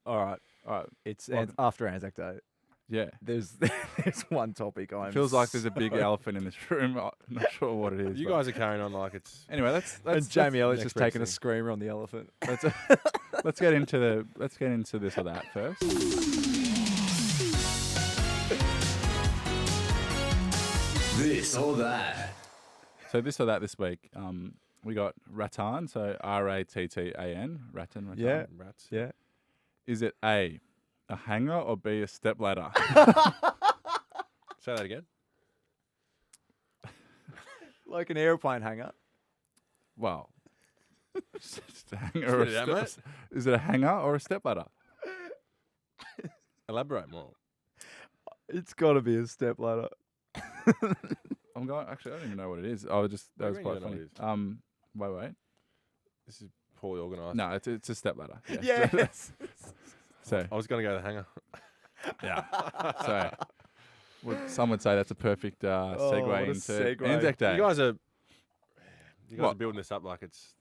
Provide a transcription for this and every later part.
All right. It's after Anzac Day. Yeah. There's one topic Feels like there's a big elephant in this room. I'm not sure what it is. You guys are carrying on like it's... Anyway, let's and Jamie Elliott's next just taking a thing. screamer on the elephant. let's get into this or that first. This or that. So this or that this week. We got rattan, so rattan, rattan. Yeah. Rats. Yeah. Is it A hanger, or B, a stepladder? Say that again. Like an airplane hanger. Well, it's a hanger or Spit it out, mate. is it a hanger or a stepladder? Elaborate more. It's got to be a stepladder. I'm going. Actually, I don't even know what it is. That was What do you quite mean you funny. don't know Wait. This is poorly organised. No, it's a stepladder. Yeah. Yes. So I was going to go the hanger. yeah. So some would say that's a perfect segue what a into segue. Anzac Day. You guys are What? building this up like it's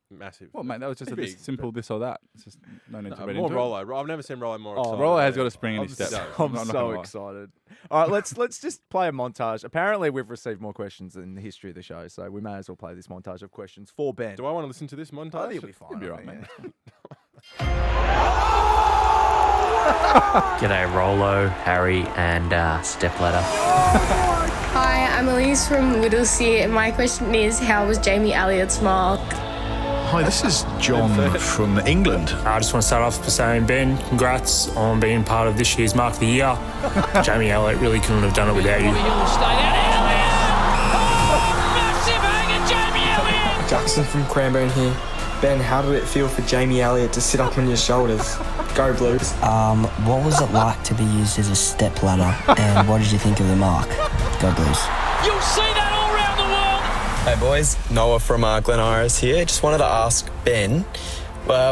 massive. Well, mate, that was just a Pretty this big, simple this or that. It's just no need to read more into Rollo. I've never seen Rollo more Oh, excited. Rollo has got a spring in his step. I'm not so gonna lie. excited. All right, let's just play a montage. Apparently, we've received more questions in the history of the show, so we may as well play this montage of questions for Ben. Do I want to listen to this montage? I think it'll be fine. You'll be I right, think, mate. G'day, Rolo, Harry, and Stepladder. Hi, I'm Elise from Whittlesea, and my question is, how was Jamie Elliott's mark? Hi, this is John from England. I just want to start off by saying, Ben, congrats on being part of this year's Mark of the Year. Jamie Elliott really couldn't have done it without you. Jackson from Cranbourne here. Ben, how did it feel for Jamie Elliott to sit up on your shoulders? Go Blues. What was it like to be used as a stepladder, and what did you think of the mark? Go Blues. You'll see that all around the world. Hey boys, Noah from Glen Iris here. Just wanted to ask Ben,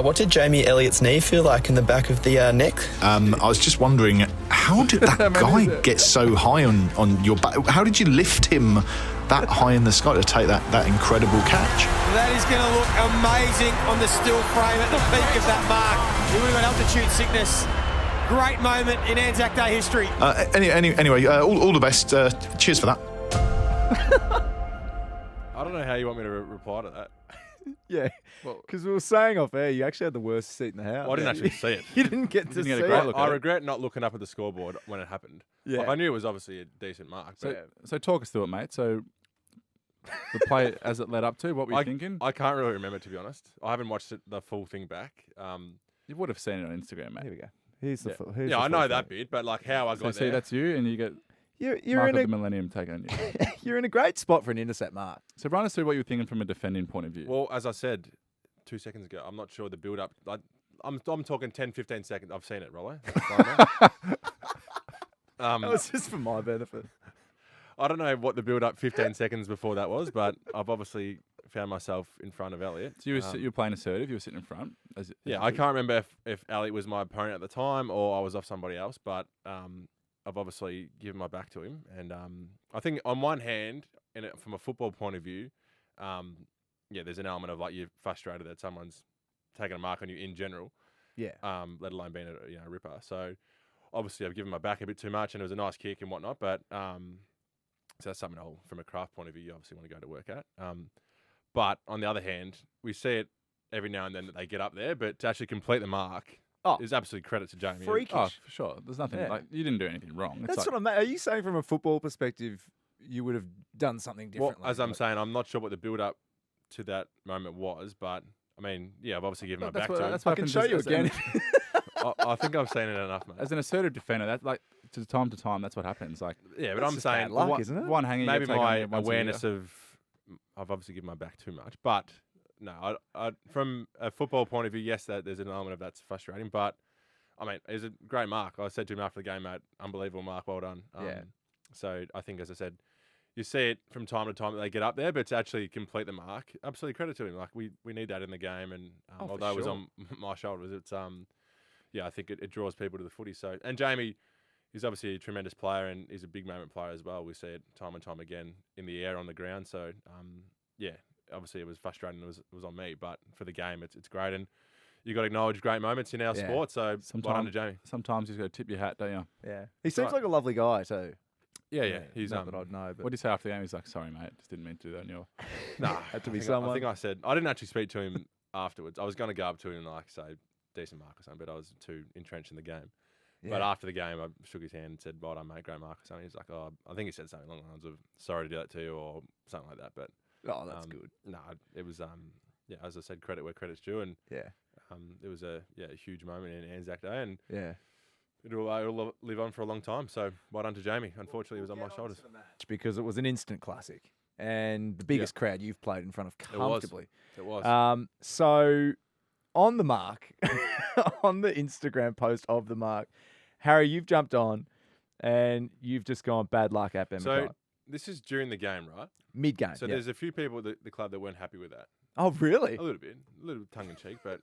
what did Jamie Elliott's knee feel like in the back of the neck? I was just wondering, how did that guy get so high on your back? How did you lift him that high in the sky to take that incredible catch? That is going to look amazing on the still frame at the peak of that mark. He would have got altitude sickness. Great moment in Anzac Day history. Anyway, all the best. Cheers for that. I don't know how you want me to reply to that. Yeah, because we were saying off air, you actually had the worst seat in the house. Well, I didn't actually see it. You didn't get to see get a it. great look I at it. regret not looking up at the scoreboard when it happened. Yeah. Like, I knew it was obviously a decent mark. But So talk us through it, mate. So the play as it led up to, what were you thinking? I can't really remember, to be honest. I haven't watched the full thing back. You would have seen it on Instagram, mate. Here we go. Here's the Yeah, full, here's yeah the I know full that thing. bit, but like how I So got see, there. that's you, and you get You're Mark in of a the Millennium taken on you. you're in a great spot for an intercept mark. So run us through what you were thinking from a defending point of view. Well, as I said 2 seconds ago, I'm not sure the build up. I'm talking 10, 15 seconds. I've seen it, Rollo. That was just for my benefit. I don't know what the build up 15 seconds before that was, but I've obviously found myself in front of Elliott. So you were playing assertive. You were sitting in front. Yeah, I can't remember if Elliott was my opponent at the time or I was off somebody else, but I've obviously given my back to him. And I think on one hand, from a football point of view, there's an element of like you're frustrated that someone's taking a mark on you in general. Yeah. Let alone being a ripper. So obviously I've given my back a bit too much, and it was a nice kick and whatnot. But so that's something from a craft point of view, you obviously want to go to work at. But on the other hand, we see it every now and then that they get up there, but to actually complete the mark is absolute credit to Jamie. Freakish. Oh, for sure. There's nothing like you didn't do anything wrong. It's That's like, what I'm. Are you saying from a football perspective, you would have done something differently? Well, as I'm saying, I'm not sure what the build up to that moment was, but I mean, I've obviously given my back to him. That's what I can happens show you as- again. I think I've seen it enough, mate. As an assertive defender, that's like to time, that's what happens. Like Yeah, but That's I'm just saying bad luck, one, isn't it? one hanger. you maybe get taken my on once a awareness year. of I've obviously given my back too much, but no, I from a football point of view, yes, that there's an element of that's frustrating, but I mean, it's a great mark. I said to him after the game, mate, unbelievable mark, well done. Yeah. So I think, as I said, you see it from time to time that they get up there, but to actually complete the mark, absolutely credit to him. Like we need that in the game, and for although it was sure. on my shoulders, it's I think it draws people to the footy. So and Jamie, he's obviously a tremendous player, and he's a big moment player as well. We see it time and time again in the air, on the ground. So obviously it was frustrating. It was on me, but for the game, it's great. And you got to acknowledge great moments in our sport. So well done to Jamie. Sometimes you just got to tip your hat, don't you? Yeah, he seems like a lovely guy too. Yeah. He's not that I'd know. But what do you say after the game? He's like, "Sorry, mate, just didn't mean to do that." And you're nah, had to be I someone. think I said I didn't actually speak to him afterwards. I was going to go up to him and like say decent mark or something, but I was too entrenched in the game. Yeah. But after the game, I shook his hand and said, "Well done, mate, great mark." Or something. He's like, "Oh, I think he said something along the lines of sorry to do that to you or something like that." But that's good. No, it was as I said, credit where credit's due, and it was a huge moment in Anzac Day, and it'll live on for a long time. So well done to Jamie. Unfortunately, it was on my shoulders because it was an instant classic and the biggest crowd you've played in front of comfortably. It was. So on the mark, on the Instagram post of the mark, Harry, you've jumped on and you've just gone bad luck at Ben So McKay. this is during the game, right? Mid-game. So there's a few people at the club that weren't happy with that. Oh, really? A little bit tongue in cheek, but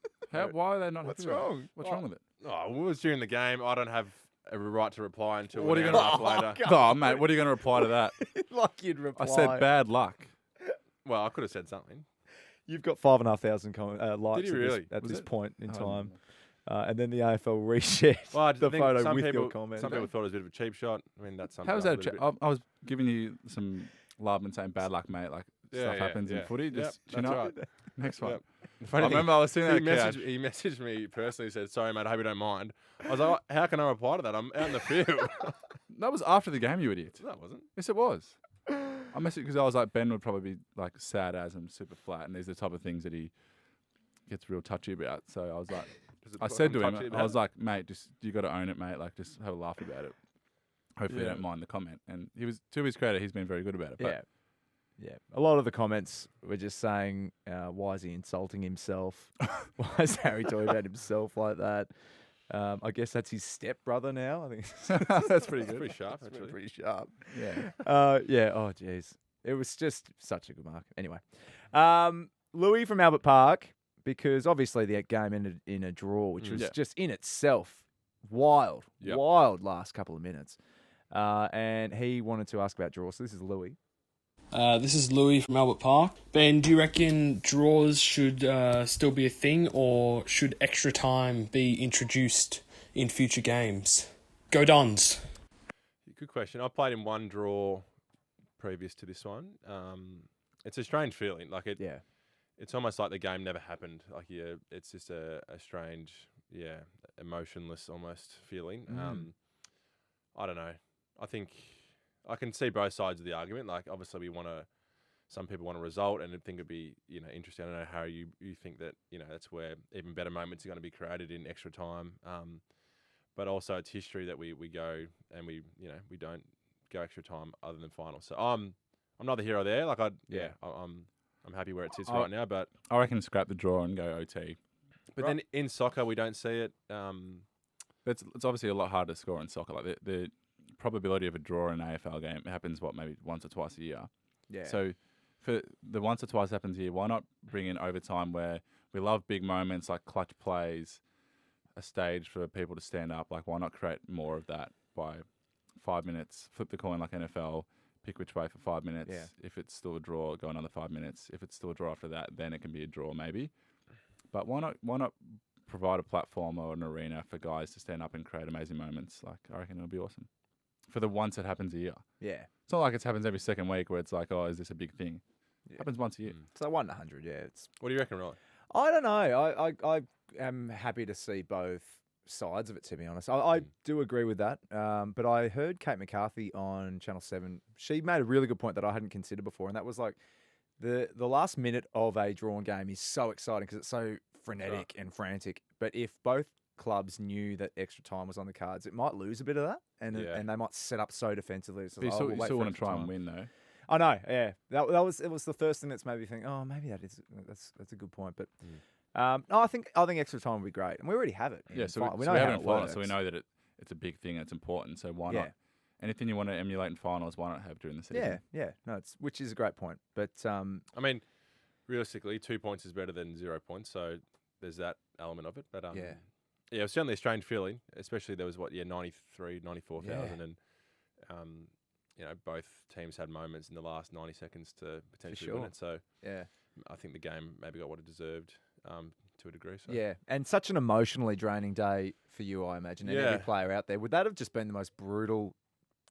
why are they not? What's happy with it? wrong? What's wrong with it? Oh, well, it was during the game. I don't have a right to reply until What an are hour you and a half later. Oh, mate, what are you going to reply to that? Like you'd reply. I said bad luck. Well, I could have said something. You've got 5,500 likes Did you really? at this point in Oh, time. And then the AFL reshared Well, the think photo some with people, your comment. Some people thought it was a bit of a cheap shot. I mean, that's something. How was that? I was giving you some love and saying bad luck, mate. Like stuff happens in footy. Just that's right. Next one. Yep. I remember I was sitting he there. He messaged me personally. Said, "Sorry, mate. I hope you don't mind." I was like, "How can I reply to that? I'm out in the field." That was after the game, you idiot. No, it wasn't. Yes, it was. I messaged because I was like, Ben would probably be like sad as I'm super flat, and these are the type of things that he gets real touchy about. So I was like, I said to him, I was like, mate, just you got to own it, mate. Like, just have a laugh about it. Hopefully, you don't mind the comment. And he was, to his credit, he's been very good about it. But Yeah. A lot of the comments were just saying, why is he insulting himself? Why is Harry talking about himself like that? I guess that's his stepbrother now. I think that's pretty good. Pretty sharp, actually. Pretty sharp. Yeah. Yeah. Oh, jeez. It was just such a good mark. Anyway, Louis from Albert Park, because obviously the game ended in a draw, which was just in itself wild last couple of minutes. And he wanted to ask about draws. So this is Louis. This is Louis from Albert Park. Ben, do you reckon draws should still be a thing, or should extra time be introduced in future games? Go Dons. Good question. I played in one draw previous to this one. It's a strange feeling. Like it's almost like the game never happened. Like it's just a strange, emotionless almost feeling. I don't know. I think I can see both sides of the argument. Like, obviously, some people want a result and think it'd be, interesting. I don't know how you think that, that's where even better moments are going to be created in extra time. But also it's history that we go and we don't go extra time other than finals. So I'm not the hero there. Like I'm happy where it sits right now, but I reckon scrap the draw and go OT. But then in soccer, we don't see it. It's obviously a lot harder to score in soccer. Like the probability of a draw in an AFL game happens maybe once or twice a year. Yeah. So for the once or twice happens a year, why not bring in overtime where we love big moments like clutch plays, a stage for people to stand up? Like, why not create more of that by 5 minutes? Flip the coin like NFL. Pick which way for 5 minutes. Yeah. If it's still a draw, go another 5 minutes. If it's still a draw after that, then it can be a draw maybe. But why not provide a platform or an arena for guys to stand up and create amazing moments? Like, I reckon it'll be awesome. For the once it happens a year. Yeah. It's not like it happens every second week where it's like, oh, is this a big thing? It happens once a year. So 1 in 100, yeah. What do you reckon, Riley? I don't know. I am happy to see both sides of it, to be honest. I do agree with that. But I heard Kate McCarthy on Channel 7. She made a really good point that I hadn't considered before, and that was like the last minute of a drawn game is so exciting because it's so frenetic and frantic. But if both clubs knew that extra time was on the cards, it might lose a bit of that, and they might set up so defensively. So But you still want to try and win, though. I know, yeah. That was the first thing that's made me think, oh, maybe that's a good point. But no, I think extra time would be great, and we already have it. Yeah, so we know know how how it it finals, works. so we know that it's a big thing and it's important. So why not? Anything you want to emulate in finals, why not have during the season? Yeah. No, which is a great point. But I mean, realistically, 2 points is better than 0 points. So there's that element of it. But yeah, it was certainly a strange feeling, especially there was 94,000 and both teams had moments in the last 90 seconds to potentially win it. So yeah, I think the game maybe got what it deserved to a degree. So. Yeah, and such an emotionally draining day for you, I imagine, and every player out there. Would that have just been the most brutal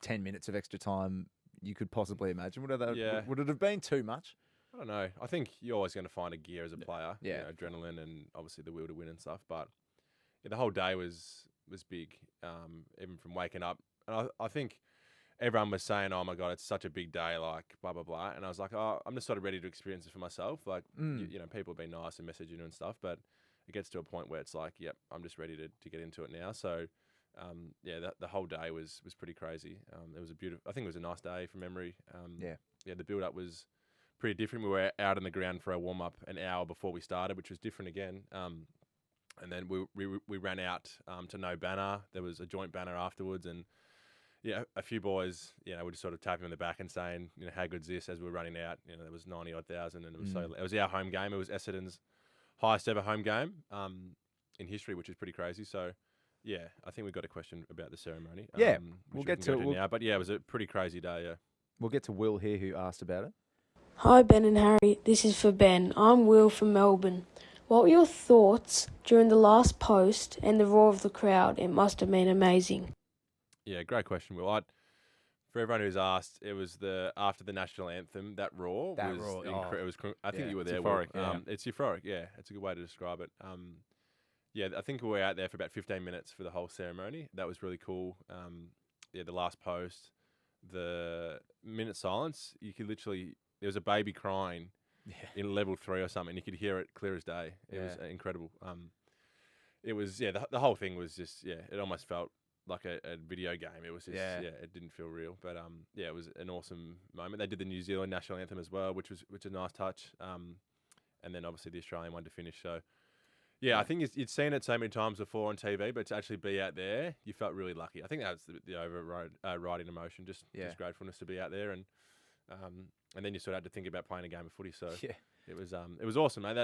10 minutes of extra time you could possibly imagine? Would it have been too much? I don't know. I think you're always going to find a gear as a player. Yeah. You know, adrenaline and obviously the will to win and stuff. But the whole day was big, even from waking up. And I think everyone was saying, "Oh my God, it's such a big day," like blah blah blah. And I was like, "Oh, I'm just sort of ready to experience it for myself." Like, you know, people have been nice and messaging and stuff, but it gets to a point where it's like, "Yep, I'm just ready to get into it now." So, the whole day was pretty crazy. It was a beautiful. I think it was a nice day from memory. The build up was pretty different. We were out in the ground for our warm up an hour before we started, which was different again. And then we ran out to no banner. There was a joint banner afterwards, and a few boys, were just sort of tapping on the back and saying, how good's this? As we were running out, there was 90-odd thousand, and it was it was our home game. It was Essendon's highest ever home game in history, which is pretty crazy. So, I think we've got a question about the ceremony. We'll get to it now. But it was a pretty crazy day. Yeah, we'll get to Will here, who asked about it. Hi, Ben and Harry. This is for Ben. I'm Will from Melbourne. What were your thoughts during the last post and the roar of the crowd? It must have been amazing. Yeah, great question, Will. For everyone who's asked, it was after the national anthem, that roar. It was. I think you were there. Euphoric. It's euphoric. Yeah, it's a good way to describe it. I think we were out there for about 15 minutes for the whole ceremony. That was really cool. The last post, the minute silence. You could literally. There was a baby crying in level 3 or something. You could hear it clear as day. It was incredible. It was the whole thing was just it almost felt like a video game. It was just it didn't feel real. But it was an awesome moment. They did the New Zealand national anthem as well, which was a nice touch. And then obviously the Australian one to finish. So I think you'd seen it so many times before on TV, but to actually be out there, you felt really lucky. I think that was the overriding emotion, just gratefulness to be out there. And then you sort of had to think about playing a game of footy. So it was awesome, mate.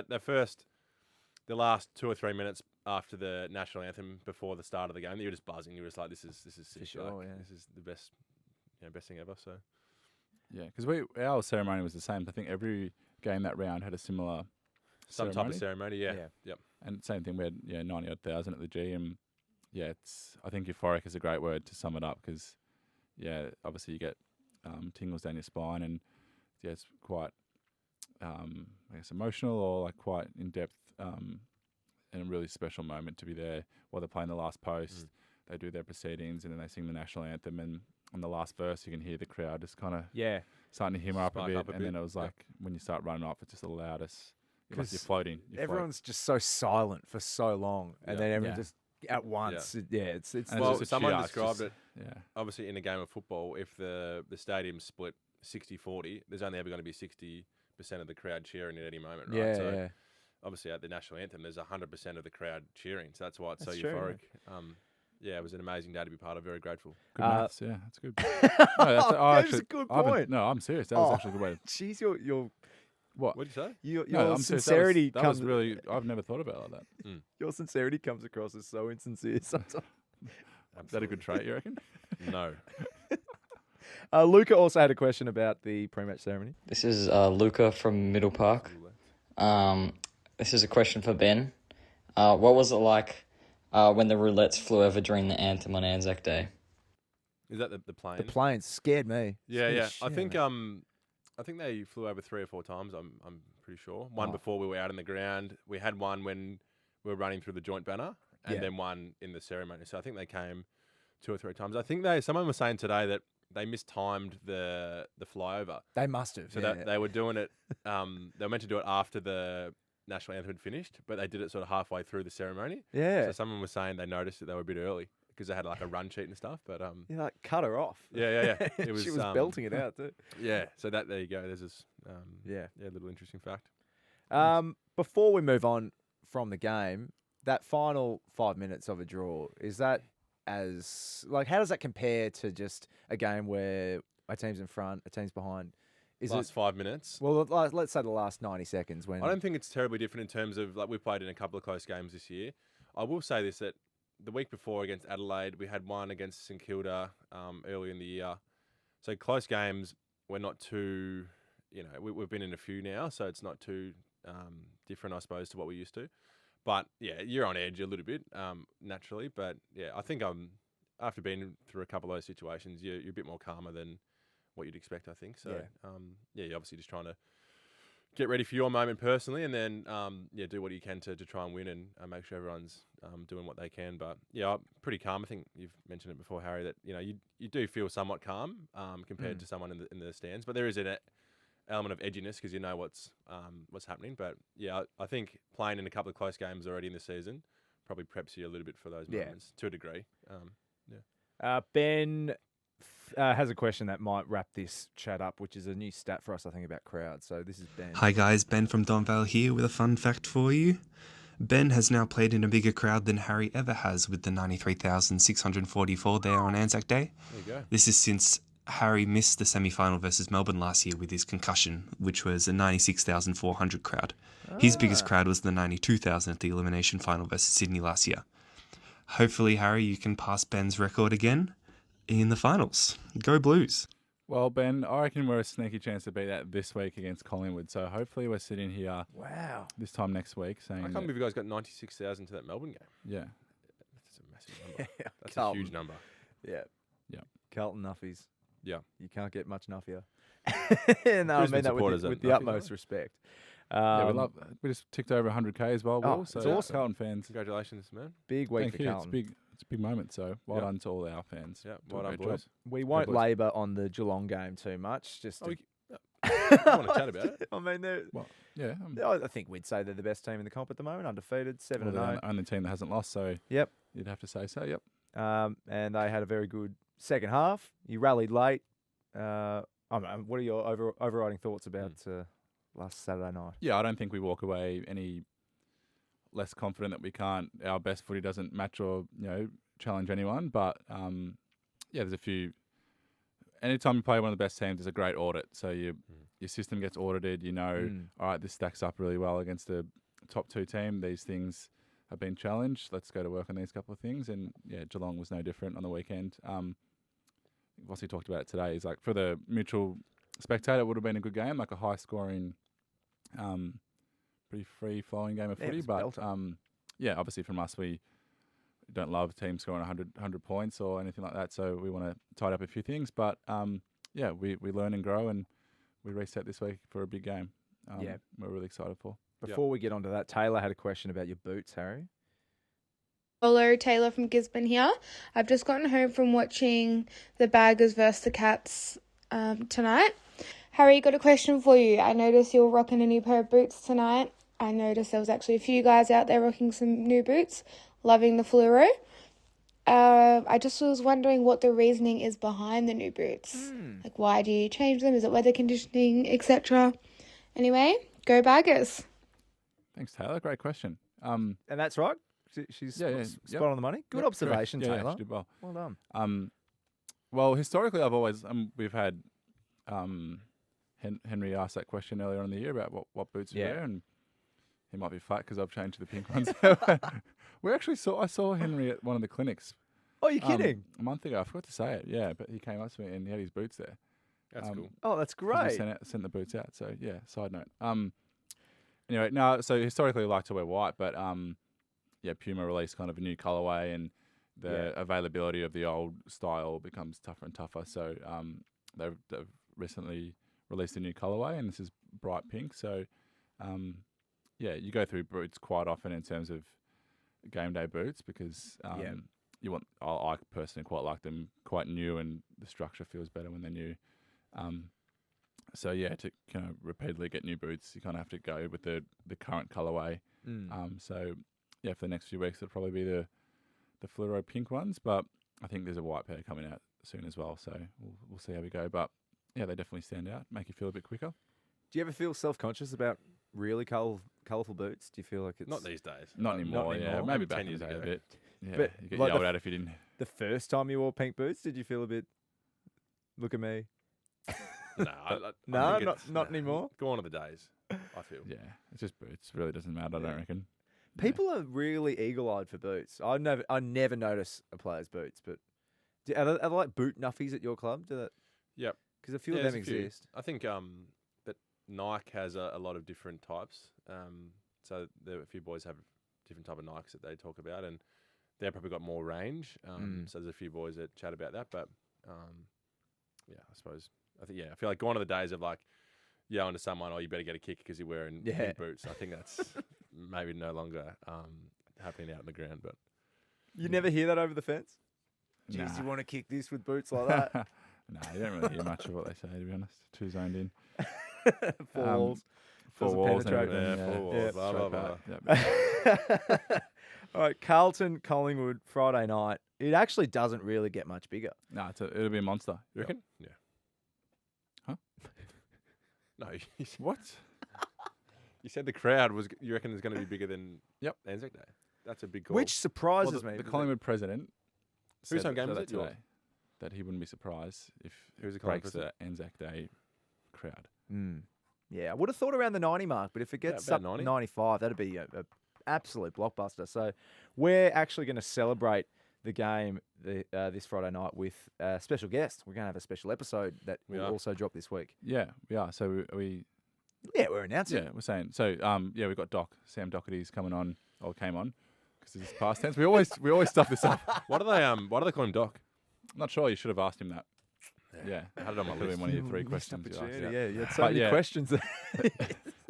The last 2 or 3 minutes after the national anthem before the start of the game, you were just buzzing. You were just like, this is sick. Sure, This is the best, best thing ever. So because our ceremony was the same. I think every game that round had a similar type of ceremony. Yep. And same thing. We had 90-odd thousand at the G, and I think euphoric is a great word to sum it up because obviously you get tingles down your spine, and it's quite emotional or like quite in depth, and a really special moment to be there while they're playing the last post. They do their proceedings and then they sing the national anthem, and on the last verse you can hear the crowd just kind of starting to hammer up a bit, and then it was like when you start running off, it's just the loudest. Like you're floating. Everyone's just so silent for so long, and then everyone just at once. It's well, someone described it. Obviously, in a game of football, if the stadium's split 60-40, there's only ever going to be 60% of the crowd cheering at any moment, right? So obviously, at the national anthem, there's 100% of the crowd cheering. So that's why it's so euphoric. It was an amazing day to be part of. Very grateful. Good maths, that's good. That's a good point. I'm serious. That was actually a good way. Jeez, your what did you say? Your sincerity comes. That was really. I've never thought about it like that. Your sincerity comes across as so insincere sometimes. Is that a good trait, you reckon? No. Luca also had a question about the pre-match ceremony. This is Luca from Middle Park. This is a question for Ben. What was it like when the roulettes flew over during the anthem on Anzac Day? Is that the plane? The plane scared me. Yeah. I think they flew over 3 or 4 times. I'm pretty sure. One before we were out in the ground. We had one when we were running through the joint banner, and then one in the ceremony. So I think they came 2 or 3 times. I think someone was saying today that they mistimed the flyover. They must have. So that they were doing it. They were meant to do it after the national anthem had finished, but they did it sort of halfway through the ceremony. Yeah. So someone was saying they noticed that they were a bit early because they had like a run sheet and stuff. But like cut her off. Yeah. It was, she was belting it out too. Yeah. So there you go. There's this. Little interesting fact. Before we move on from the game, that final 5 minutes of a draw, is that how does that compare to just a game where a team's in front, a team's behind? Last 5 minutes? Well, let's say the last 90 seconds. When I don't think it's terribly different in terms of, like, we've played in a couple of close games this year. I will say this, that the week before against Adelaide, we had one against St Kilda early in the year. So close games, we're not too, we've been in a few now, so it's not too different, I suppose, to what we used to. But yeah, you're on edge a little bit naturally. But yeah, I think after being through a couple of those situations, you're a bit more calmer than what you'd expect, I think. So you're obviously just trying to get ready for your moment personally, and then do what you can to try and win and make sure everyone's doing what they can. But yeah, I'm pretty calm. I think you've mentioned it before, Harry, that you do feel somewhat calm compared to someone in the stands, but there is an element of edginess because you know what's happening. But yeah, I think playing in a couple of close games already in the season probably preps you a little bit for those moments to a degree. Ben has a question that might wrap this chat up, which is a new stat for us, I think, about crowds. So this is Ben. Hi guys, Ben from Donvale here with a fun fact for you. Ben has now played in a bigger crowd than Harry ever has with the 93,644 there on Anzac Day. There you go. This is since Harry missed the semi-final versus Melbourne last year with his concussion, which was a 96,400 crowd. His biggest crowd was the 92,000 at the elimination final versus Sydney last year. Hopefully, Harry, you can pass Ben's record again in the finals. Go Blues. Well, Ben, I reckon we're a sneaky chance to beat that this week against Collingwood. So hopefully we're sitting here this time next week saying... I can't believe you guys got 96,000 to that Melbourne game. Yeah. That's a massive number. That's a huge number. Yeah. Yeah. Carlton Nuffies. Yeah. You can't get much nuffier. No, I mean that with the utmost respect. We just ticked over 100K as well, Will. So it's awesome. Carlton fans. Congratulations, man. Big week Thank for you. Carlton. It's a big moment, so well done to all our fans. Yeah, well done, boys. boys. We won't labour on the Geelong game too much. Just we want to chat about it. I mean, I think we'd say they're the best team in the comp at the moment, undefeated, 7-0. The only team that hasn't lost, so yep, you'd have to say so. Yep. And they had a very good second half. You rallied late. What are your overriding thoughts about last Saturday night? Yeah, I don't think we walk away any less confident that we can't. Our best footy doesn't match or challenge anyone. But there's a few. Anytime you play one of the best teams, there's a great audit. So your system gets audited. All right, this stacks up really well against the top two team. These things have been challenged. Let's go to work on these couple of things. And yeah, Geelong was no different on the weekend. Vossi talked about it today. He's like, for the neutral spectator, it would have been a good game, like a high-scoring, pretty free-flowing game of footy. But obviously from us, we don't love teams scoring 100 points or anything like that. So we want to tidy up a few things. But we learn and grow, and we reset this week for a big game. We're really excited for. Before we get onto that, Taylor had a question about your boots, Harry. Hello, Taylor from Gisborne here. I've just gotten home from watching the Baggers versus the Cats tonight. Harry, got a question for you. I noticed you were rocking a new pair of boots tonight. I noticed there was actually a few guys out there rocking some new boots, loving the fluoro. I just was wondering what the reasoning is behind the new boots. Like, why do you change them? Is it weather conditioning, etc.? Anyway, go Baggers. Thanks, Taylor. Great question. And that's right. She's spot on the money. Good observation, Taylor. Yeah, she did well. Well done. Well, historically, I've always we've had Henry asked that question earlier in the year about what boots we wear, and he might be flat because I've changed to the pink ones. I saw Henry at one of the clinics. Oh, you're kidding? A month ago. I forgot to say it. Yeah, but he came up to me and he had his boots there. That's cool. Oh, that's great. Sent the boots out. So yeah. Side note. Anyway, now so historically, I like to wear white, but Puma released kind of a new colorway, and the availability of the old style becomes tougher and tougher. So they've recently released a new colorway, and this is bright pink. So you go through boots quite often in terms of game day boots because you want. I personally quite like them quite new, and the structure feels better when they're new. To kind of repeatedly get new boots, you kind of have to go with the current colorway. For the next few weeks, it'll probably be the fluoro pink ones, but I think there's a white pair coming out soon as well. So we'll see how we go. But yeah, they definitely stand out, make you feel a bit quicker. Do you ever feel self-conscious about really colourful boots? Do you feel like it's not these days? Not anymore. Yeah, maybe back 10 years ago. A bit. Yeah, but you get yelled at if you didn't. The first time you wore pink boots, did you feel a bit? Look at me. Not anymore. Go on to the days. I feel. Yeah, it's just boots. It really doesn't matter. I don't reckon. People are really eagle-eyed for boots. I never notice a player's boots, but are there like boot nuffies at your club? Yep. Because a few of them exist. I think that Nike has a lot of different types. So a few boys have different type of Nikes that they talk about, and they've probably got more range. So there's a few boys that chat about that, but yeah, I suppose I feel like gone are the days of like yelling to someone, "Oh, you better get a kick because you're wearing pink boots." I think that's maybe no longer happening out in the ground. But you never hear that over the fence. Nah. Jeez, you want to kick this with boots like that? No, you don't really hear much of what they say, to be honest. Too zoned in. 4 walls. Four walls. And penetrate. everything, 4 walls. Blah, blah, blah. Yep. All right, Carlton, Collingwood, Friday night. It actually doesn't really get much bigger. No, it'll be a monster. You reckon? Yeah. Huh? No. What? You said the crowd was. You reckon it's going to be bigger than Anzac Day? That's a big call. Which surprises me. The Collingwood president Whose said home game is it? today that he wouldn't be surprised if Who's the it breaks Collingwood the Anzac Day crowd. Yeah, I would have thought around the 90 mark, but if it gets about up 90. 95, that'd be a absolute blockbuster. So we're actually going to celebrate the game this Friday night with a special guest. We're going to have a special episode that will also drop this week. Yeah, we are. So we we're announcing. Yeah, we're saying. So we've got Sam Doherty's coming on or came on because it's past tense. We always stuff this up. Why do they call him Doc? I'm not sure. You should have asked him that. Yeah, I had it on my Could have list. been one of your 3 questions. You asked. Yeah, you had so many questions.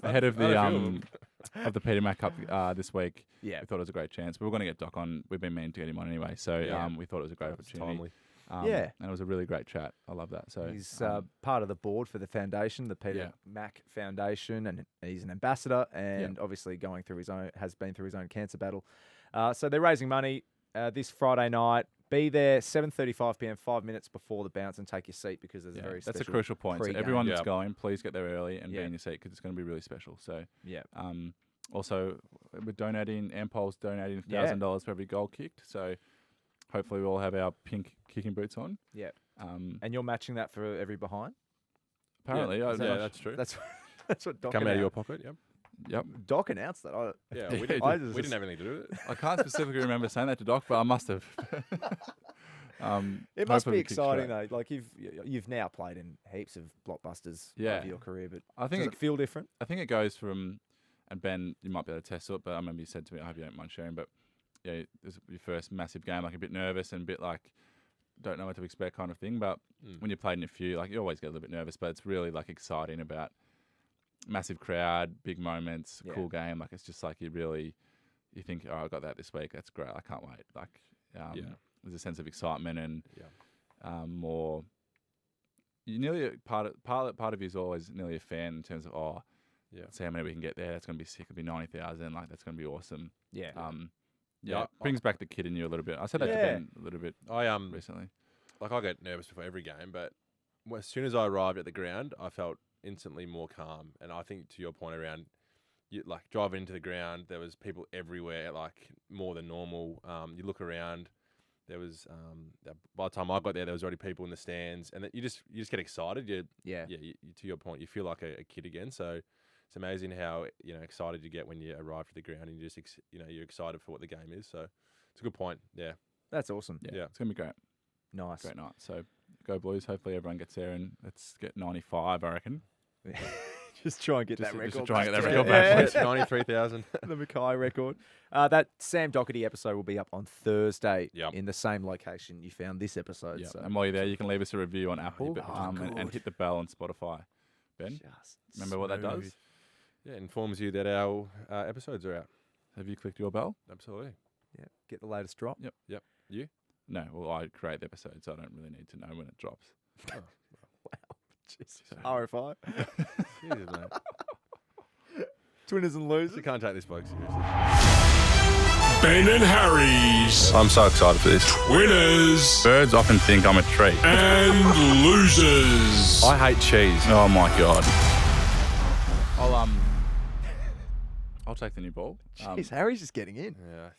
Ahead of the of the Peter Mac Cup this week, we thought it was a great chance. We were going to get Doc on. We've been meaning to get him on anyway, so we thought it was a great opportunity. Timely. And it was a really great chat. I love that. So he's part of the board for the foundation, the Peter Mac Foundation, and he's an ambassador. And obviously has been through his own cancer battle. So they're raising money this Friday night. Be there 7:35 p.m. 5 minutes before the bounce, and take your seat because there's a very special. That's a crucial point. So pre-game. everyone that's going, please get there early and be in your seat because it's going to be really special. So also we're donating. Ampol's donating $1,000 for every goal kicked. So hopefully we'll have our pink kicking boots on. Yeah. And you're matching that for every behind. Apparently, that's true. That's what Doc come out of announced. your pocket. Yep. Doc announced that. We didn't have anything to do with it. I can't specifically remember saying that to Doc, but I must have. It must be exciting though. Like you've now played in heaps of blockbusters over your career, but I think does it feel different? I think it goes from, and Ben, you might be able to test it, but I remember you said to me, I hope you don't mind sharing, but yeah, this is your first massive game, like a bit nervous and a bit like don't know what to expect kind of thing. But when you played in a few, like you always get a little bit nervous, but it's really like exciting about massive crowd, big moments, cool game. Like it's just like you think, oh, I got that this week. That's great. I can't wait. Like there's a sense of excitement and more. You nearly part of you is always nearly a fan in terms of see how many we can get there. That's going to be sick. It'll be 90,000. Like that's going to be awesome. Yeah. It brings back the kid in you a little bit. I said that to Ben a little bit. Recently. Like I get nervous before every game, but as soon as I arrived at the ground, I felt instantly more calm. And I think to your point around, you like driving into the ground, there was people everywhere, like more than normal. You look around, there was by the time I got there was already people in the stands, and you just get excited. You, to your point, you feel like a kid again. So it's amazing how excited you get when you arrive to the ground, and you just you're excited for what the game is. So it's a good point. Yeah, that's awesome. Yeah, it's gonna be great. Nice, great night. So go Blues. Hopefully everyone gets there, and let's get 95. I reckon. Just try and get that record. Just try and get that record back. 93,000. The Mackay record. That Sam Doherty episode will be up on Thursday in the same location you found this episode. Yep. So. And while you're there, you can leave us a review on Apple and hit the bell on Spotify. Ben, remember what that does? Yeah, it informs you that our episodes are out. Have you clicked your bell? Absolutely. Yeah, get the latest drop. Yep. You? No, well, I create the episode, so I don't really need to know when it drops. Oh, wow. Jesus. RFI. Jesus, mate. Twinners and losers. You can't take this bloke seriously. Ben and Harry's I'm so excited for this. winners Birds often think I'm a treat. and losers. I hate cheese. Oh my god. I'll take the new ball. Jeez, Harry's just getting in. Yeah.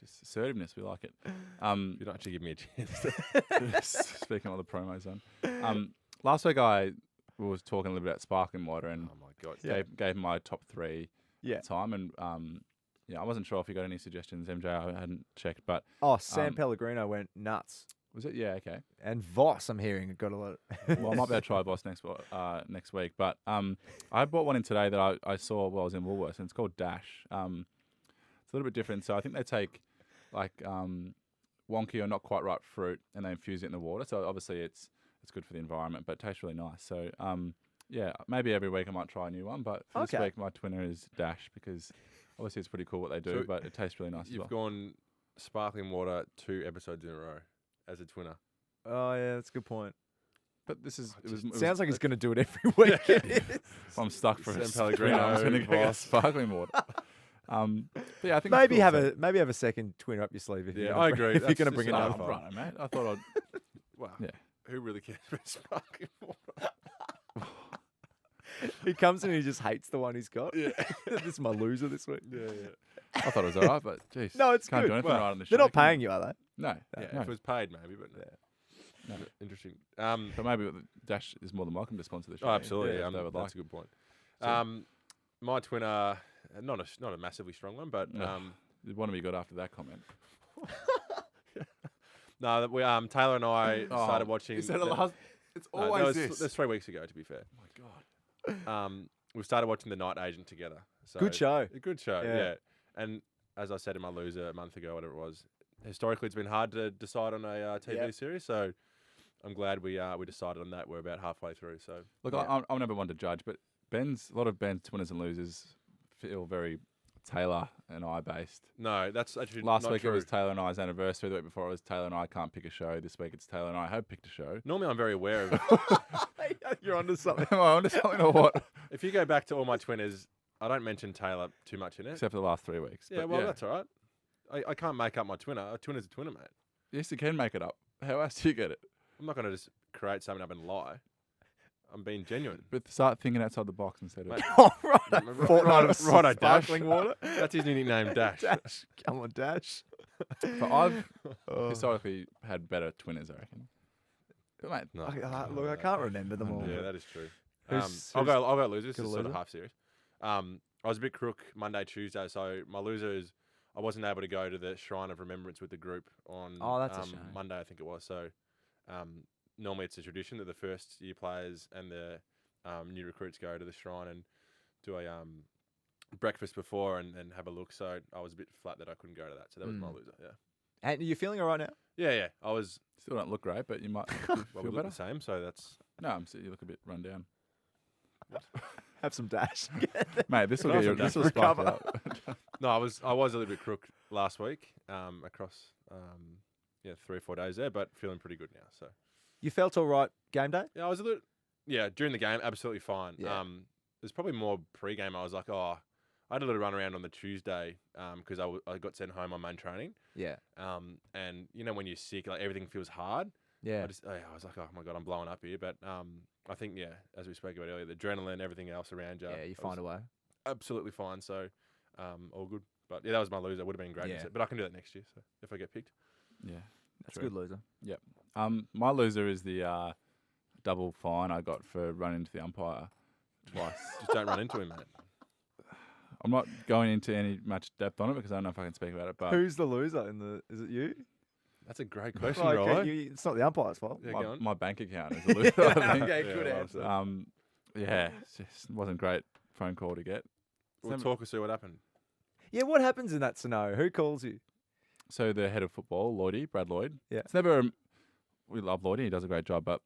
Just assertiveness, we like it. You don't actually give me a chance. Speaking of the promos on. Last week I was talking a little bit about sparkling water and oh my god, gave my top 3 at the time, and I wasn't sure if you got any suggestions, MJ. I hadn't checked, but San Pellegrino went nuts. Was it? Yeah, okay. And Voss, I'm hearing, got a lot. Well, I might be able to try Voss next week, but I bought one in today that I saw while I was in Woolworths, and it's called Dash. It's It's a little bit different. So I think they take like wonky or not quite ripe fruit and they infuse it in the water. So obviously it's good for the environment, but it tastes really nice. So yeah, maybe every week I might try a new one. But for this week, my twinner is Dash because obviously it's pretty cool what they do, So but it tastes really nice as well. You've gone sparkling water 2 episodes in a row as a twinner. Oh yeah, that's a good point. But this is Sounds like he's going to do it every week. If I'm stuck for San a Pellegrino, I'm just going to go get Voss. sparkling water. But yeah, I think maybe it's have cool. maybe have a second twinner up your sleeve. If Yeah, I agree. If you're going to That's bring just another enough. one. Right, mate. I thought I'd. Wow. Yeah. Who really cares about sparkling water? He comes in and he just hates the one he's got. Yeah. This is my loser this week. Yeah. I thought it was all right, but geez. No, it's can't good. do anything Well, right on the show. they're not can you? paying you, are they? No. Yeah, no. if it was paid, maybe, but No. interesting. But maybe Dash is more than welcome to sponsor the show. Oh, absolutely. if they would That's like. a good point. So- My twinner, not a massively strong one, but What have you got after that comment? no, we Taylor and I started watching. Is that the- the last? It's No, always that was, this. That's 3 weeks ago, to be fair. Oh my god. We started watching The Night Agent together. So Good show. A good show, Yeah. yeah. And as I said in my loser a month ago, whatever it was, historically it's been hard to decide on a TV series. So I'm glad we decided on that. We're about halfway through. So Look, yeah. I'm never one to judge, but a lot of Ben's winners and losers feel very Taylor and I based. No, that's actually Last not week true. it was Taylor and I's anniversary. The week before it was Taylor and I can't pick a show. This week it's Taylor and I have picked a show. Normally I'm very aware of it. You're onto something. Am I onto something or what? If you go back to all my twinners, I don't mention Taylor too much in it. Except for the last 3 weeks. Yeah, but well, that's all right. I can't make up my twinner. A twinner's a twinner, mate. Yes, you can make it up. How else do you get it? I'm not going to just create something up and lie. I'm being genuine. But start thinking outside the box instead of. Mate. Oh, right. Fortnight of Righto, sparkling Dash. water. That's his new nickname, Dash. Dash. Come on, Dash. But I've historically had better twinners, I reckon. But mate, No. Look, I can't remember them all. Yeah, that is true. Who's- I'll go losers. got a This is sort of loser? half serious. I was a bit crook Monday, Tuesday, so my loser is I wasn't able to go to the Shrine of Remembrance with the group on that's a shame. Monday, I think it was. So normally it's a tradition that the first year players and the new recruits go to the shrine and do a breakfast before and have a look. So I was a bit flat that I couldn't go to that. So that was my loser. Yeah. And are you feeling all right now? Yeah. I was. still don't look great, but you might Well, feel we look better. the same. So that's. No, you look a bit run down. Have some Dash. Mate, this will Can I get you. have some This will Dash? spark you Recover. up. No, I was a little bit crook last week across 3 or 4 days there, but feeling pretty good now. So You felt all right game day? yeah, I was a little during the game absolutely fine. Yeah. There's probably more pre-game. I was like, I had a little run around on the Tuesday because I got sent home on main training. Yeah. And you know when you're sick, like everything feels hard. Yeah. I was like, oh my god, I'm blowing up here. But I think as we spoke about earlier, the adrenaline, everything else around you. Yeah, you I find a was way. absolutely fine. So all good. But yeah, that was my loser. It would have been great. Yeah. But I can do that next year. So if I get picked. Yeah, That's a true. good loser. Yep. My loser is the double fine I got for running into the umpire twice. Just don't run into him, mate. I'm not going into any much depth on it because I don't know if I can speak about it. But Who's the loser is it you? That's a great question, Well, right? it's not the umpire's fault. Yeah, go on. my bank account is a loser. I think. Okay, good answer. It just wasn't a great phone call to get. We'll talk us through what happened. Yeah, what happens in that scenario? Who calls you? So the head of football, Brad Lloyd. Yeah. It's never. We love Lloydie. He does a great job. But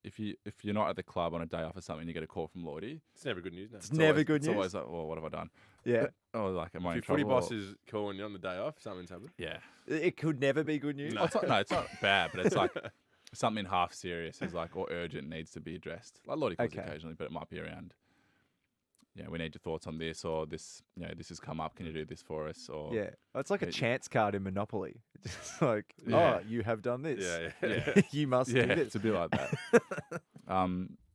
if you're not at the club on a day off or something, you get a call from Lloydie. It's never good news. No. It's never good It's news. always like, well, what have I done? Yeah. Oh, like, am I If in your footy trouble? boss is calling you on the day off, something's happened. Yeah. It could never be good news. No, it's not bad, but it's like something half serious is like or urgent needs to be addressed. Like Lloydie calls occasionally, but it might be around. Yeah, we need your thoughts on this, or this. This has come up. Can you do this for us? Or Yeah. It's like a chance card in Monopoly. It's just like, Yeah. you have done this. Yeah. You must yeah, do this. it's a bit like that.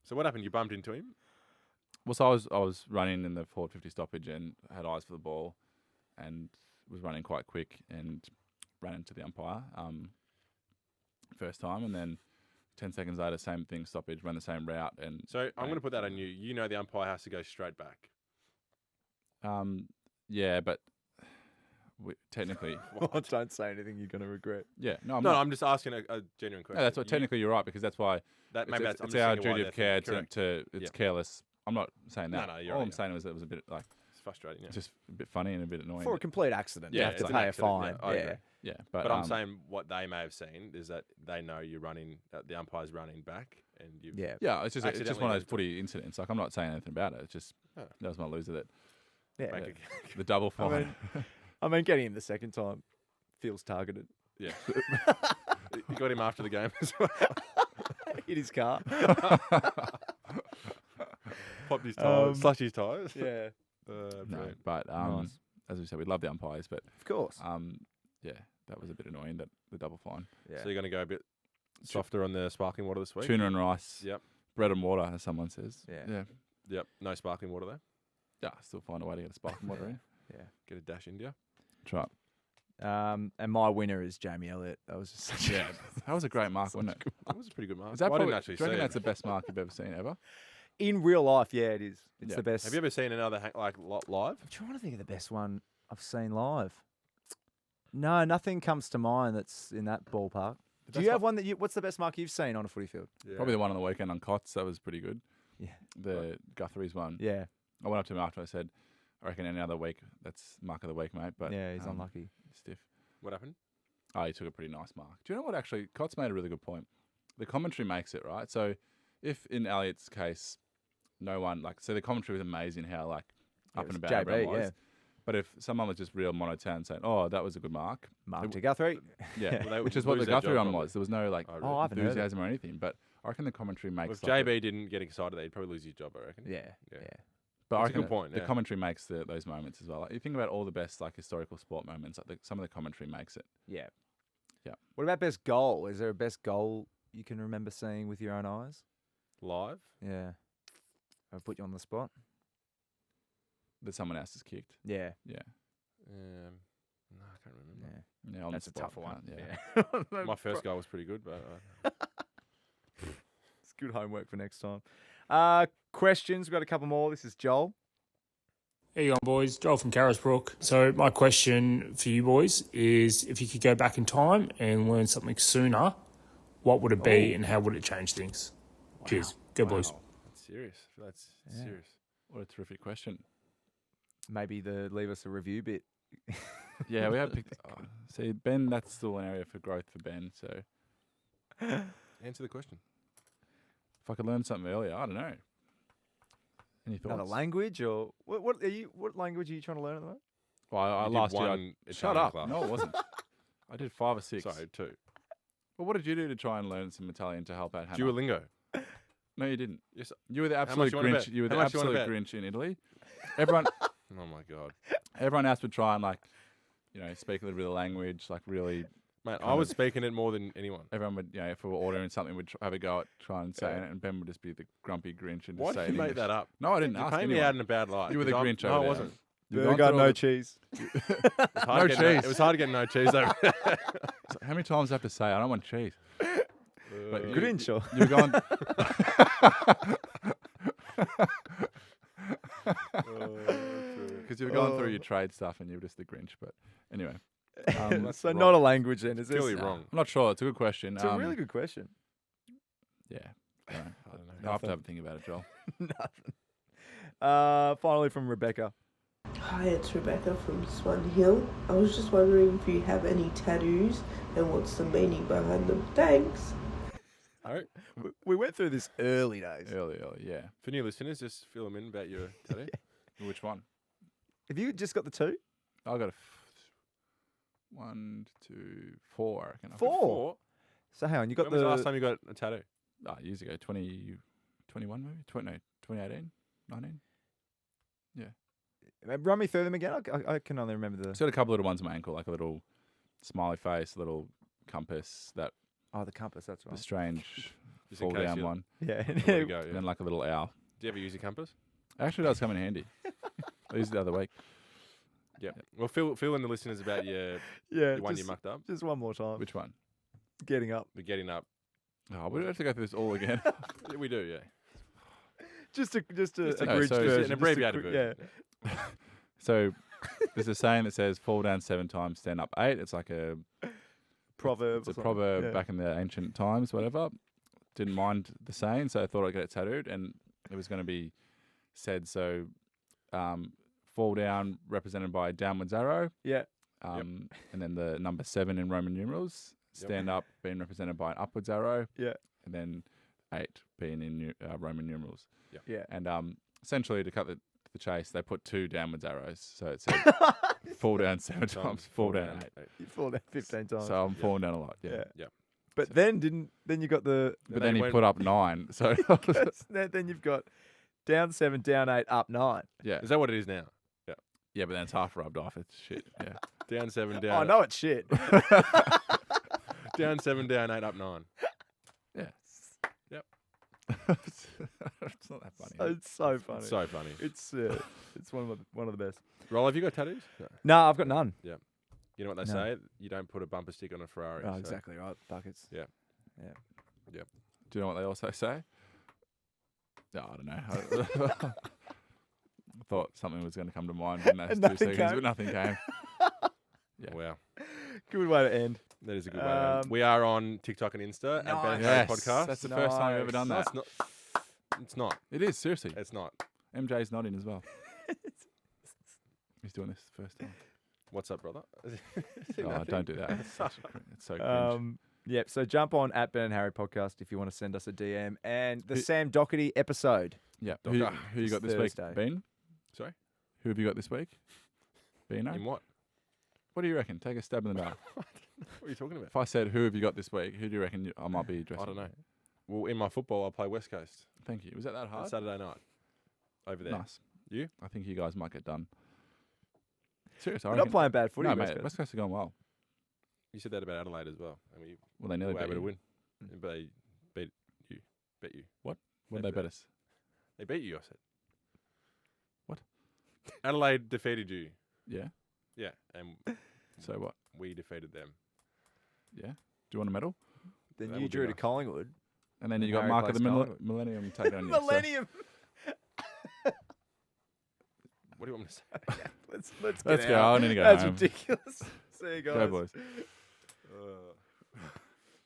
So what happened? You bumped into him? Well, so I was running in the forward 50 stoppage and had eyes for the ball, and was running quite quick and ran into the umpire first time, and then 10 seconds later, same thing, stoppage, ran the same route, and So I'm going to put that on you. You know the umpire has to go straight back. yeah, but technically, Don't say anything you're going to regret. yeah, no, I'm just asking a genuine question. No, that's what technically you're right because that's why That maybe it's I'm our just thinking why duty of they're care correct. to it's careless. I'm not saying that. No, you're All right, I'm saying was it was a bit like frustrating. Yeah. It's just a bit funny and a bit annoying. For a complete accident, you have to it's an pay a accident, fine. I agree. Yeah, but I'm saying what they may have seen is that they know you're running, the umpire's running back, and you've yeah. It's just one of those moved footy incidents. Like I'm not saying anything about it. It's just that was my loser that. Yeah, the double fine. I mean, getting him the second time feels targeted. Yeah, you got him after the game as well. Hit his car. Popped his tyres, slashed his tyres. Yeah. No, but as we said, we love the umpires, but of course, yeah, that was a bit annoying, that the double fine. Yeah. So you're going to go a bit softer on the sparkling water this week? Tuna and rice. Yep. Bread and water, as someone says. Yeah. Yep. No sparkling water there? Yeah, still find a way to get a sparkling water in. Yeah. Get a dash India. Try. And my winner is Jamie Elliott. That was just such that was a great mark, wasn't it? That was a pretty good mark. Is that I probably, didn't actually do you see reckon it. that's the best mark you've ever seen ever? In real life, yeah, it is. It's the best. Have you ever seen another live? I'm trying to think of the best one I've seen live. No, nothing comes to mind that's in that ballpark. Do you have one that what's the best mark you've seen on a footy field? Yeah. Probably the one on the weekend on Cots. That was pretty good. Yeah. The Guthrie's one. Yeah. I went up to him after. I said, I reckon any other week, that's mark of the week, mate. But yeah, he's unlucky. Stiff. What happened? Oh, he took a pretty nice mark. Do you know what, actually? Cots made a really good point. The commentary makes it, right? So if in Elliott's case, no one, so the commentary was amazing how, up and about everyone was. Yeah. But if someone was just real monotone saying, oh, that was a good mark. Mark to Guthrie. Yeah, which is what the Guthrie one was. There was no, enthusiasm or anything. But I reckon the commentary makes... Well, if JB didn't get excited, he'd probably lose his job, I reckon. Yeah. But I That's a reckon good point, the yeah. commentary makes those moments as well. Like, you think about all the best historical sport moments, some of the commentary makes it. Yeah. Yeah. What about best goal? Is there a best goal you can remember seeing with your own eyes? Live? Yeah. I'll put you on the spot. That someone else has kicked. Yeah. Yeah. No, I can't remember. Yeah, on That's the a spot, tough one. Yeah. My first goal was pretty good, but... It's good homework for next time. Questions. We've got a couple more. This is Joel. How you going, boys? Joel from Carisbrook. So my question for you boys is, if you could go back in time and learn something sooner, what would it be and how would it change things? Wow. Cheers. Go Blues. That's serious. That's serious. What a terrific question. Maybe leave us a review bit. Yeah, we have picked... see, Ben, that's still an area for growth for Ben, so... Answer the question. If I could learn something earlier, I don't know. Any thoughts? Another language or what language are you trying to learn at the moment? Well, I You did last year. one Shut Italian up! class. No, it wasn't. I did 5 or 6. Sorry, 2. Well, what did you do to try and learn some Italian to help out Hannah? Duolingo. No, you didn't. Yes. You were the much absolute you wanna Grinch. bet? You were How the much you wanna absolute bet? Grinch in Italy. Everyone, Oh my god, everyone else would try and speak a little bit of language, really. mate! Kind I was of- speaking it more than anyone. Everyone would, if we were ordering something, would have a go at trying and saying it, and Ben would just be the grumpy Grinch and just Why say did you it in make English. that up? No, I didn't You ask paint me anyone. out in a bad light. You were the 'cause Grinch No, I over there. wasn't. You've Burger, gone through all no the- cheese. No cheese. It was hard to get no cheese over there. So how many times do I have to say I don't want cheese? But you- Grinch, or You're going. Because you've gone through your trade stuff and you're just the Grinch. But anyway, so wrong. not a language then, is this? Clearly wrong. I'm not sure. It's a good question. It's a really good question. Yeah. I don't know. I'll have to have a think about it, Joel. Nothing. Finally from Rebecca. Hi, it's Rebecca from Swan Hill. I was just wondering if you have any tattoos and what's the meaning behind them. Thanks. We went through this early days. Early, yeah. For new listeners, just fill them in about your tattoo. Which one? Have you just got the 2? I got 1, 2, 4. I reckon. 4? So hang on, you got When was the last time you got a tattoo? Years ago, 2021 maybe? 2018, 19. Yeah. Run me through them again. I can only remember the. It's got a couple little ones on my ankle, like a little smiley face, a little compass, that Oh, the compass. That's right. the strange Just in fall case down you- one, Yeah. There you go. and then like a little owl. Do you ever use a compass? It actually does come in handy. I used it the other week. Yep. Well, fill in the listeners about your Yeah. the one you just- mucked up. Just one more time. Which one? Getting up. The getting up. Oh, we have to go through this all again. Yeah, we do, yeah. Just a No, abridged so- version. An just a abbreviated quick- version. Yeah. So there's a saying that says fall down 7 times, stand up 8. It's like a Proverb. It's or a something. proverb Yeah. back in the ancient times, whatever. Didn't mind the saying, so I thought I'd get it tattooed, and it was going to be said. So, fall down represented by a downwards arrow. Yeah. And then the number 7 in Roman numerals. Stand up being represented by an upwards arrow. Yeah. And then 8 being in Roman numerals. Yeah. And essentially, to cut the chase, they put 2 downwards arrows. So it said fall down 7 times, fall down 8. You fall down 15 times. So I'm falling down a lot. Yeah. But then you got the. But then he put up 9. So then you've got down 7, down 8, up 9. Yeah. Is that what it is now? Yeah. Yeah, but then it's half rubbed off. It's shit. Yeah. Down 7, down. Oh, I know it's shit. Down 7, down 8, up 9. Yeah. Yep. It's not that funny. It's so funny. It's so funny. It's one of the best. Roll, have you got tattoos? No, I've got none. Yeah. You know what they say? You don't put a bumper sticker on a Ferrari. Oh, so- exactly right. Buckets. Yeah. Yeah. Yep. Do you know what they also say? No, I don't know. I thought something was going to come to mind in those And 2 nothing seconds, came. but nothing came. Yeah. Wow. Good way to end. That is a good way to end. We are on TikTok and Insta at Ben and Harry Yes, Podcast. that's the first time we've ever done No, that. it's not. It's not. It is, seriously. It's not. MJ's nodding as well. He's doing this the first time. What's up, brother? Oh, don't do that. It's so cringe. Yep. So jump on at Ben and Harry Podcast if you want to send us a DM. And the Sam Doherty episode. Yeah. Who you got this Thursday. week? Ben? Sorry? Who have you got this week? Bino? In what? What do you reckon? Take a stab in the dark. What are you talking about? If I said, who have you got this week? Who do you reckon I might be addressing? I don't know. Well, in my football, I play West Coast. Thank you. Was that hard? On Saturday night. Over there. Nice. You? I think you guys might get done. Seriously, We're not playing bad footy. No, West mate. Coast. West Coast are going well. You said that about Adelaide as well. I mean, Well, they nearly were beat able to you. win. But they beat you. Bet you. What? What did they bet us? They beat you, I said. What? Adelaide defeated you. Yeah. Yeah. And So what? we defeated them. Yeah. Do you want a medal? Then That you would be drew to nice. Collingwood. And then you And got Harry Mark of the plays Collingwood. Millennium taking on you. so- Millennium. What do you want me to say? Let's Let's get go. out. I need to go That's home. ridiculous. See you guys. Go, boys.